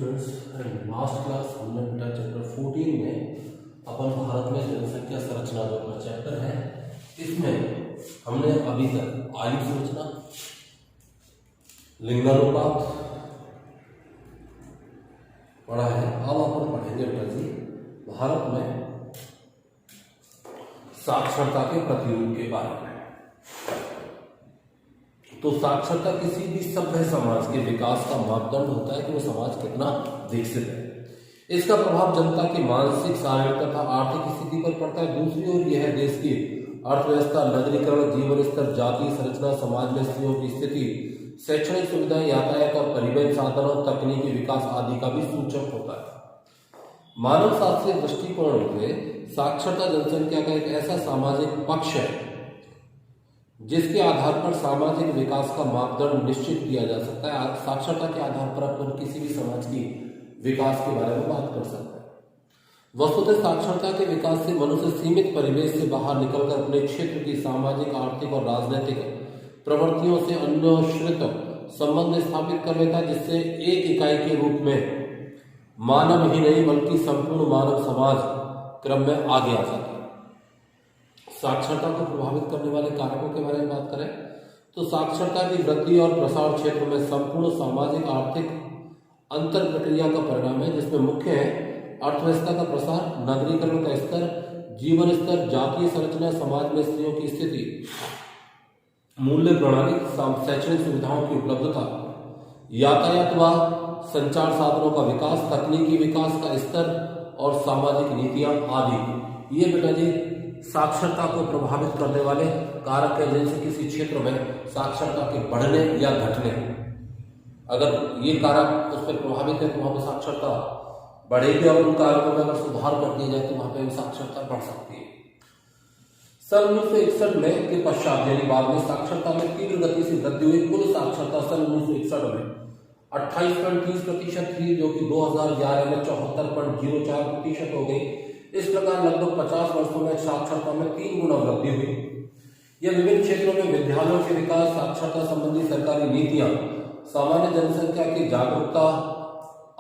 Students and last class हमने बेटा chapter 14 में अपन भारत में जनसंख्या संरचना जो अपना चैप्टर है इसमें हमने अभी तक आयु संरचना, लिंगानुपात पढ़ा है। अब अपन पढ़ेंगे बेटा जी भारत में साक्षरता के प्रतिरूप के बारे में। तो साक्षरता किसी भी सभ्य समाज के विकास का मापदंड होता है कि वो समाज कितना विकसित है। इसका प्रभाव जनता की मानसिक, शारीरिक तथा आर्थिक स्थिति पर पड़ता है। दूसरी ओर यह देश की अर्थव्यवस्था, नगरीकरण, जीवन स्तर, जातीय संरचना, समाज में स्त्रियों की स्थिति, शैक्षणिक सुविधाएं, यातायात और परिवहन साधनों, तकनीकी विकास आदि का भी सूचक होता है। मानव शास्त्रीय दृष्टिकोण से साक्षरता जनसंख्या का एक ऐसा सामाजिक पक्ष है जिसके आधार पर सामाजिक विकास का मापदंड निश्चित किया जा सकता है। साक्षरता के आधार पर अपन किसी भी समाज की विकास के बारे में बात कर सकते हैं। वस्तुतः साक्षरता के विकास से मनुष्य सीमित परिवेश से बाहर निकलकर अपने क्षेत्र की सामाजिक, आर्थिक और राजनीतिक प्रवृत्तियों से अन्योन्याश्रित संबंध स्थापित कर लेता है, जिससे एक इकाई के रूप में मानव ही नहीं बल्कि संपूर्ण मानव समाज क्रम में आगे आ जाता है। साक्षरता को प्रभावित करने वाले कारकों के बारे में बात करें तो साक्षरता की वृद्धि और प्रसार क्षेत्र में संपूर्ण सामाजिक आर्थिक अंतर प्रक्रिया का परिणाम है, जिसमें मुख्य है अर्थव्यवस्था का प्रसार, नगरीकरण का स्तर, जीवन स्तर, जातीय संरचना, समाज में स्त्रियों की स्थिति, मूल्य प्रणाली, शैक्षणिक सुविधाओं की उपलब्धता, यातायात व संचार साधनों का विकास, तकनीकी विकास का स्तर और सामाजिक नीतियां आदि। ये बेटा जी साक्षरता को प्रभावित करने वाले कारक है, जिनसे किसी क्षेत्र में साक्षरता के बढ़ने या घटने, अगर ये कारक उस पर प्रभावित है तो वहां पर साक्षरता बढ़ेगी और उन कारकों में अगर सुधार कर दिया जाए तो वहां पर साक्षरता बढ़ सकती है। सन 1961 में के पश्चात यानी बाद में साक्षरता में तीव्र गति से वृद्धि हुई। कुल साक्षरता सन 1961 में 28.30% थी, जो कि 2011 में 74.04% हो गई। इस प्रकार लगभग 50 वर्षों में साक्षरता में 3 गुना वृद्धि हुई। यह विभिन्न क्षेत्रों में विद्यालयों के विकास, साक्षरता संबंधी सरकारी नीतियां, सामान्य जनसंख्या की जागरूकता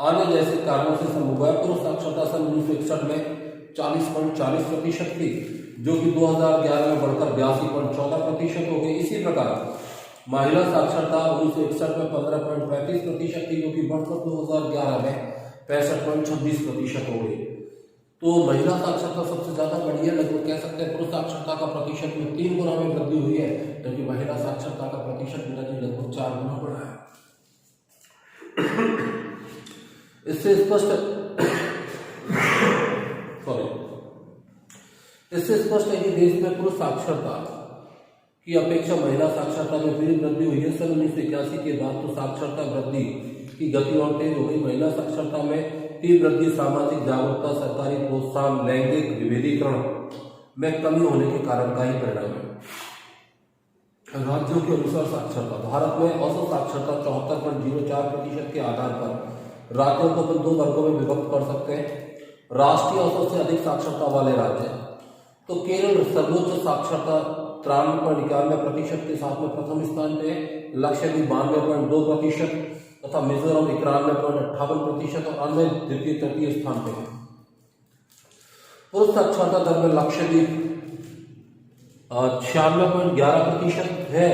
आने जैसे कारणों से संभव है। पुरुष साक्षरता सन 1961 में 40.40% थी, जो कि 2011 में बढ़कर 82.14% हो गई। इसी प्रकार महिला साक्षरता 1961 में 15.35% थी, जो कि बढ़कर 2011 में 65.26% हो गई। तो महिला साक्षरता सबसे ज्यादा बढ़ी है, लगभग कह सकते हैं पुरुष साक्षरता का प्रतिशत में 3 गुना में वृद्धि हुई है, जबकि महिला साक्षरता का प्रतिशत लगभग 4 गुना बढ़ा है। इससे स्पष्ट है कि देश में पुरुष साक्षरता की अपेक्षा महिला साक्षरता में भी वृद्धि हुई है। सन 1981 के बाद तो साक्षरता वृद्धि की गति और तेज हो गई। महिला साक्षरता में तीव्र वृद्धि सामाजिक जागरूकता, सरकारी प्रोत्साहन, लैंगिक विभेदीकरण में कमी होने के कारण का ही परिणाम है। राज्यों के अनुसार साक्षरता भारत में औसत साक्षरता 74.04% के आधार पर राज्यों को अपन 2 वर्गों में विभक्त कर सकते हैं। राष्ट्रीय औसत से अधिक साक्षरता वाले राज्य तो केरल सर्वोच्च साक्षरता 93.91% के साथ में प्रथम स्थान पे, लक्षद्वीप 92.2% तथा मिजोरम 91.58% और अन्य द्वितीय तृतीय स्थान पे है। पुरुष साक्षरता दर में लक्षद्वीप 96.11% है,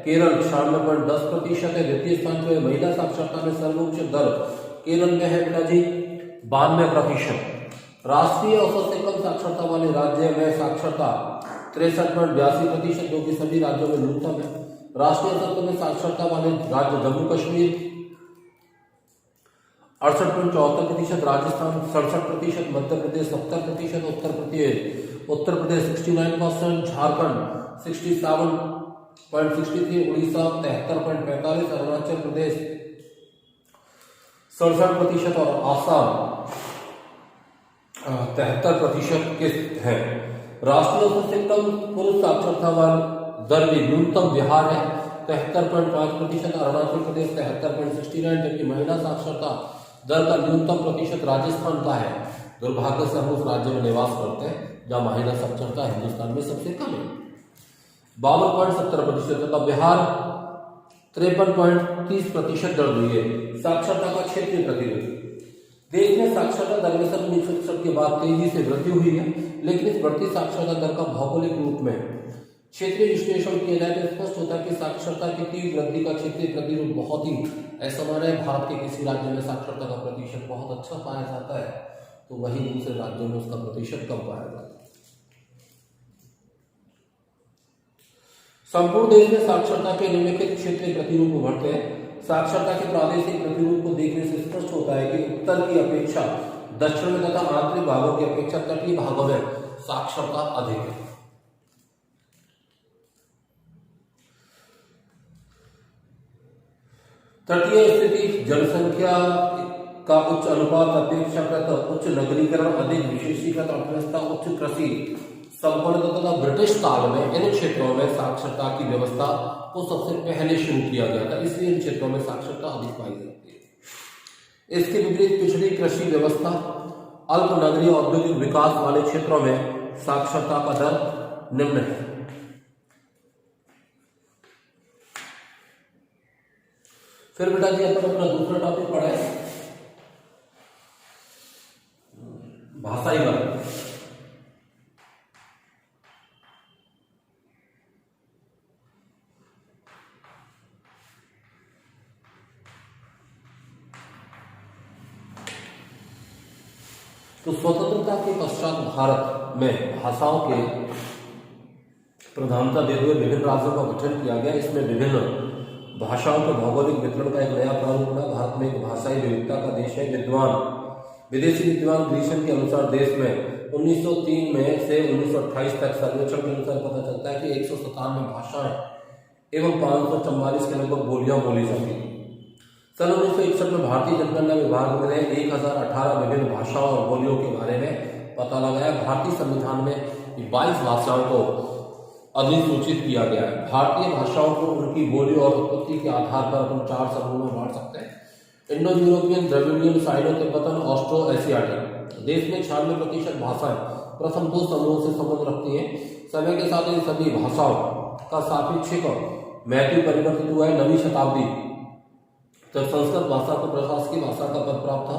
केरल 96.10% है। द्वितीय स्थान पे महिला साक्षरता में सर्वोच्च दर केरल में है बेटा जी 92%। राष्ट्रीय औसत से कम साक्षरता वाले राज्य में साक्षरता 63.82%, जो कि सभी राज्यों में न्यूनतम है। राष्ट्रीय औसत में साक्षरता वाले राज्य जम्मू कश्मीर 68.74%, राजस्थान 67%, मध्य प्रदेश 70%, उत्तर प्रदेश 69%, झारखंड 67.63%, उड़ीसा 73.45%, अरुणाचल प्रदेश 67% और आसाम 73% के है। राष्ट्रीय औसत से कम पुरुष साक्षरता वाला दर में न्यूनतम बिहार है 73.5%, अरुणाचल प्रदेश 73.69%, जबकि महिला साक्षरता दर का न्यूनतम प्रतिशत राजस्थान का है। दुर्भाग्य से हम उस राज्य में निवास करते हैं जहां महिला साक्षरता हिंदुस्तान में सबसे कम है 52.70%, तथा बिहार 53.30% दर्ज हुई है। साक्षरता का क्षेत्रीय प्रतिनिधित्व देश में साक्षरता दर में सन 1961 के बाद तेजी से वृद्धि हुई है, लेकिन इस बढ़ती साक्षरता दर का भौगोलिक रूप में क्षेत्रीय विश्लेषण किया जाए तो स्पष्ट होता है कि साक्षरता की तीव्र वृद्धि का क्षेत्रीय प्रतिरूप बहुत ही असमान है। भारत के किसी राज्य में साक्षरता का प्रतिशत बहुत अच्छा पाया जाता है तो वहीं दूसरे राज्यों में उसका प्रतिशत कम पाया जाता है। संपूर्ण देश में साक्षरता के निम्नलिखित क्षेत्रीय प्रतिरूप उभरते हैं। साक्षरता के प्रादेशिक प्रतिरूप को देखने से स्पष्ट होता है कि उत्तर की अपेक्षा दक्षिण में तथा आंतरिक भागों की अपेक्षा तटीय भागों में साक्षरता अधिक है। तटीय स्थिति, जनसंख्या का उच्च अनुपात, अपेक्षाकृत उच्च नगरीकरण, अधिक विशेषीकृत अर्थव्यवस्था, उच्च कृषि संपन्नता तथा ब्रिटिश काल में इन क्षेत्रों में साक्षरता की व्यवस्था को सबसे पहले शुरू किया गया था, इसलिए इन क्षेत्रों में साक्षरता अधिक पाई जाती है। इसके विपरीत पिछड़ी कृषि व्यवस्था, अल्प नगरीय औद्योगिक विकास वाले क्षेत्रों में साक्षरता का दर निम्न है। फिर बेटा जी अपन अपना दूसरा टॉपिक पढ़ा है भाषाई वर्ग। तो स्वतंत्रता के पश्चात भारत में भाषाओं के प्रधानता देते हुए विभिन्न राज्यों का गठन किया गया। इसमें विभिन्न भाषाओं के भौगोलिक वितरण का एक नया प्रारूप है। भारत में एक भाषाई विविधता का देश है। विदेशी विद्वान ग्रीशन के अनुसार देश में 1903 में से 1928 तक सर्वेक्षण के अनुसार पता चलता है कि 197 भाषाएं एवं 544 के लगभग बोलियां बोली जाती हैं। सन 1961 में भारतीय जनगणना विभाग ने 1018 विभिन्न भाषाओं और बोलियों के बारे में पता लगाया। भारतीय संविधान में 22 भाषाओं को अधिसूचित किया गया है। भारतीय भाषाओं को उनकी बोली और उत्पत्ति के आधार पर अपन 4 समूहों में बांट सकते हैं: Indo European, Dravidian, Sino Tibetan, Austro Asiatic. देश में 96% भाषाएं प्रथम 2 समूहों से संबंध रखती हैं। समय के साथ इन सभी भाषाओं का सापेक्षिक महत्व परिवर्तित हुआ है। 9वीं शताब्दी तब संस्कृत भाषा को प्रशासकीय भाषा का पद प्राप्त था,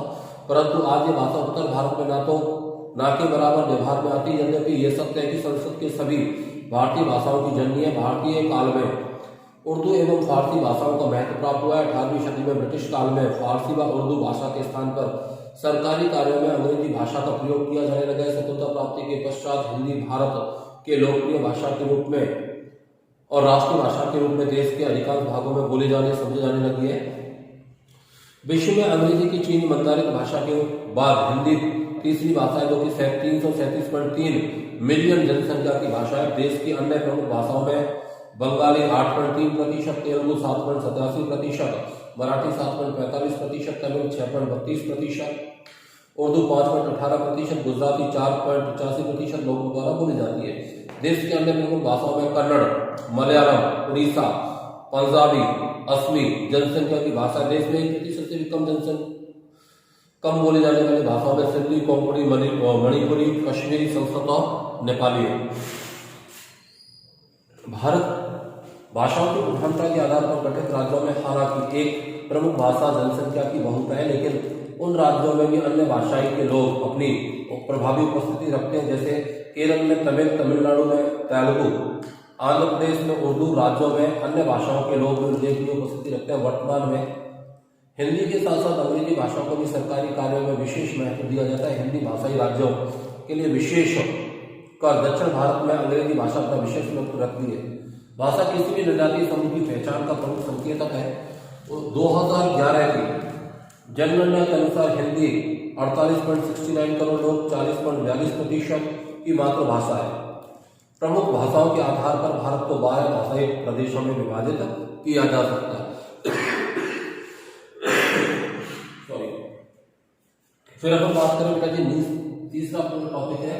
परंतु आज ये भाषा उत्तर भारत में ना के बराबर व्यवहार में आती है। यद्यपि यह सत्य है कि संस्कृत के सभी भारतीय भाषाओं की जननी है। भारतीय काल में उर्दू एवं फारसी भाषाओं का महत्व प्राप्त हुआ है। 18वीं सदी में ब्रिटिश काल में फारसी व उर्दू भाषा के स्थान पर सरकारी कार्यों में अंग्रेजी भाषा का प्रयोग किया जाने लगा। स्वतंत्रता प्राप्ति के पश्चात हिंदी भारत के लोकप्रिय भाषा के रूप में और राष्ट्रीय भाषा के रूप में देश के अधिकांश भागों में बोली समझी जाने लगी है। विश्व में अंग्रेजी की चीनी मंदारिक भाषा के बाद हिंदी तीसरी भाषा है, जो कि 337.3 मिलियन जनसंख्या की भाषा है। देश की अन्य प्रमुख भाषाओं में बंगाली 8.3%, तेलुगु 7.87%, मराठी 7.45%, तमिल 6.32%, उर्दू 5.18%, गुजराती 4.85% लोगों द्वारा बोली जाती है। देश के अन्य प्रमुख भाषाओं में कन्नड़, मलयालम, उड़ीसा, पंजाबी, असमी जनसंख्या की भाषा। देश में 1% से भी कम बोली जाने वाली भाषाओं में सिंधी, कोंकणी, मणिपुरी, कश्मीरी, संस्कृत और नेपाली है। भारत भाषाओं की प्रधानता के आधार पर गठित राज्यों में हालांकि एक प्रमुख भाषा जनसंख्या की बहुलता है, लेकिन उन राज्यों में भी अन्य भाषाई के लोग अपनी प्रभावी उपस्थिति रखते हैं। जैसे केरल में तमिल, तमिलनाडु में तेलुगु, आंध्र प्रदेश में उर्दू, राज्यों में अन्य भाषाओं के लोग भी उल्लेखनीय उपस्थिति रखते हैं। वर्तमान में हिंदी के साथ साथ अंग्रेजी भाषा को भी सरकारी कार्यों में विशेष महत्व दिया जाता है। हिंदी भाषाई राज्यों के लिए विशेष कर दक्षिण भारत में अंग्रेजी भाषा अपना विशेष महत्व रखती है। भाषा किसी भी जनजातीय समूह की पहचान का प्रमुख संकेतक है। 2011 की जनगणना के अनुसार हिंदी 48.69 करोड़ लोग, 40.42% की मातृभाषा है। प्रमुख भाषाओं के आधार पर भारत को 12 भाषाई प्रदेशों में विभाजित किया जा सकता है। फिर अपन बात करें बेटा जी, तीसरा टॉपिक है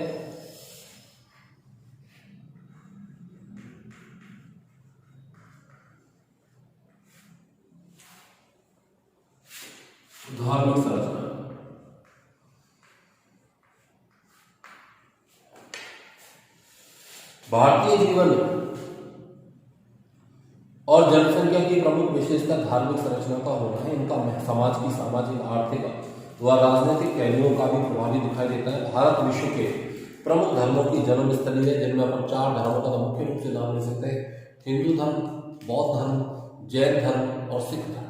धार्मिक संरचना। भारतीय जीवन और जनसंख्या की प्रमुख विशेषता धार्मिक संरचना का होना है। इनका समाज की सामाजिक, आर्थिक व राजनीतिक कैदियों का भी प्रभावी दिखाई देता है। भारत विश्व के प्रमुख धर्मों की जन्मस्थली है, जिनमें अपन 4 धर्मों का तो मुख्य रूप से नाम ले सकते हैं: हिंदू धर्म, बौद्ध धर्म, जैन धर्म और सिख धर्म।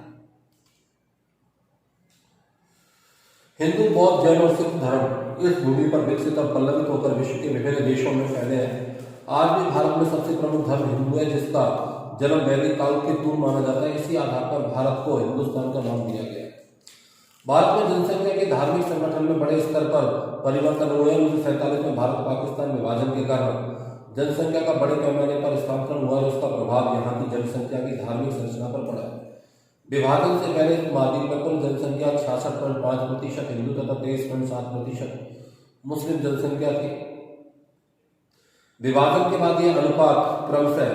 हिंदू, बौद्ध, जैन और सिख धर्म इस भूमि पर विकसित और पल्लवित होकर विश्व के विभिन्न देशों में फैले हैं। आज भी भारत में सबसे प्रमुख धर्म हिंदू है, जिसका जन्म वैदिक काल के पूर्व माना जाता है। इसी आधार पर भारत को हिंदुस्तान का नाम दिया गया है। भारत में जनसंख्या के धार्मिक संगठन में बड़े स्तर पर परिवर्तन हुए हैं। 1947 में भारत पाकिस्तान विभाजन के कारण जनसंख्या का बड़े पैमाने पर स्थानांतरण हुआ, जिसका प्रभाव यहाँ की जनसंख्या की धार्मिक संरचना पर पड़ा है। विभाजन से पहले इस महाद्वीप में कुल जनसंख्या 66.5% हिंदू तथा 23.7% मुस्लिम जनसंख्या थी। विभाजन के बाद यह अनुपात क्रमशः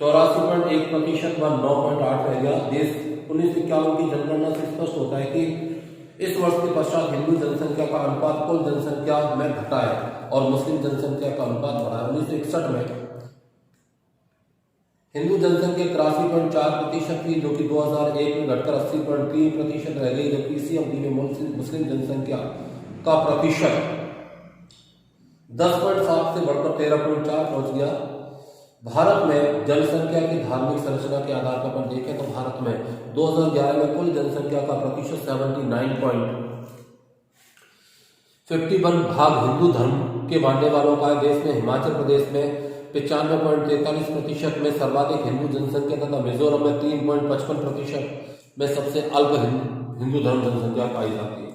84.1% व 9.8 रह गया। देश 1951 की जनगणना से स्पष्ट होता है कि इस वर्ष के पश्चात हिंदू जनसंख्या का अनुपात कुल जनसंख्या में घटा है और मुस्लिम जनसंख्या का अनुपात बढ़ा है। 1961 में हिंदू जनसंख्या 83.4% थी, जो कि 2001 में घटकर 80.3% रह गई, जबकि इसी अवधि में मुस्लिम जनसंख्या का प्रतिशत 10.7 से बढ़कर 13.4 पहुंच गया। भारत में जनसंख्या की धार्मिक संरचना के आधार पर अपन देखें तो भारत में 2011 में कुल जनसंख्या का प्रतिशत 79.51 भाग हिंदू धर्म के मानने वालों का है। देश में हिमाचल प्रदेश में 95.43% में सर्वाधिक हिंदू जनसंख्या तथा मिजोरम में 3.55% में सबसे अल्प हिंदू धर्म जनसंख्या पाई जाती है।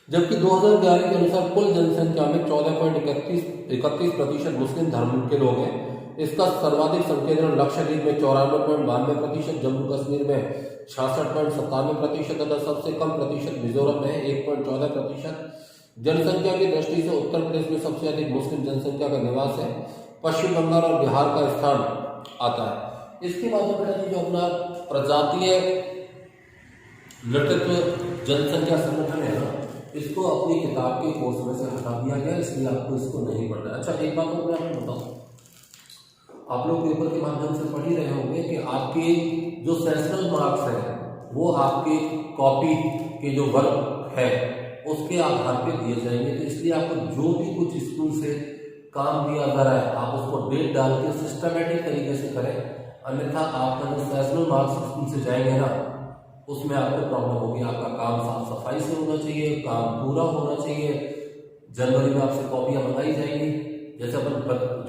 जबकि 2011 के अनुसार कुल जनसंख्या में 14.31% मुस्लिम धर्म के लोग हैं। इसका सर्वाधिक संकेंद्रण लक्षद्वीप में 94.92%, जम्मू कश्मीर में 66.97% तथा सबसे कम प्रतिशत मिजोरम में 1.14%। जनसंख्या की दृष्टि से उत्तर प्रदेश में सबसे अधिक मुस्लिम जनसंख्या का निवास है। पश्चिम बंगाल और बिहार का स्थान आता है। इसके बाद में जो अपना प्रजातीय नेतृत्व जनसंख्या संगठन है ना, इसको अपनी किताब के कोर्स में से हटा दिया गया, इसलिए आपको इसको नहीं पढ़ना है। अच्छा, एक बात और मैं आपको बताऊं, आप लोग पेपर के माध्यम से पढ़ ही रहे होंगे कि आपके जो सेशनल मार्क्स हैं वो आपके कॉपी के जो वर्क है उसके आधार पे दिए जाएंगे। तो इसलिए आपको जो भी कुछ स्कूल से काम दिया जा रहा है आप उसको डेट डाल के सिस्टमेटिक तरीके से करें, अन्यथा आपका जो सेशनल मार्क्स स्कूल से जाएंगे ना उसमें आपको प्रॉब्लम होगी। आपका काम साफ सफाई से होना चाहिए, काम पूरा होना चाहिए। जनवरी में आपसे कॉपियां मंगाई जाएंगी, जैसे अपन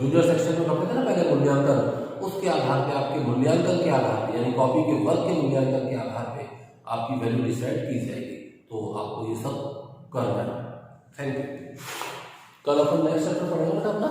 जूनियर सेक्शन में करते थे ना पहले मूल्यांकन, उसके आधार पे आपके मूल्यांकन के आधार पे यानी कॉपी के वर्क के मूल्यांकन के आधार पे आपकी वैल्यू डिसाइड की जाएगी। तो आपको ये सब करना है। Thank you. कल अपन नेक्स्ट चैप्टर पढ़ेंगे ना अपना।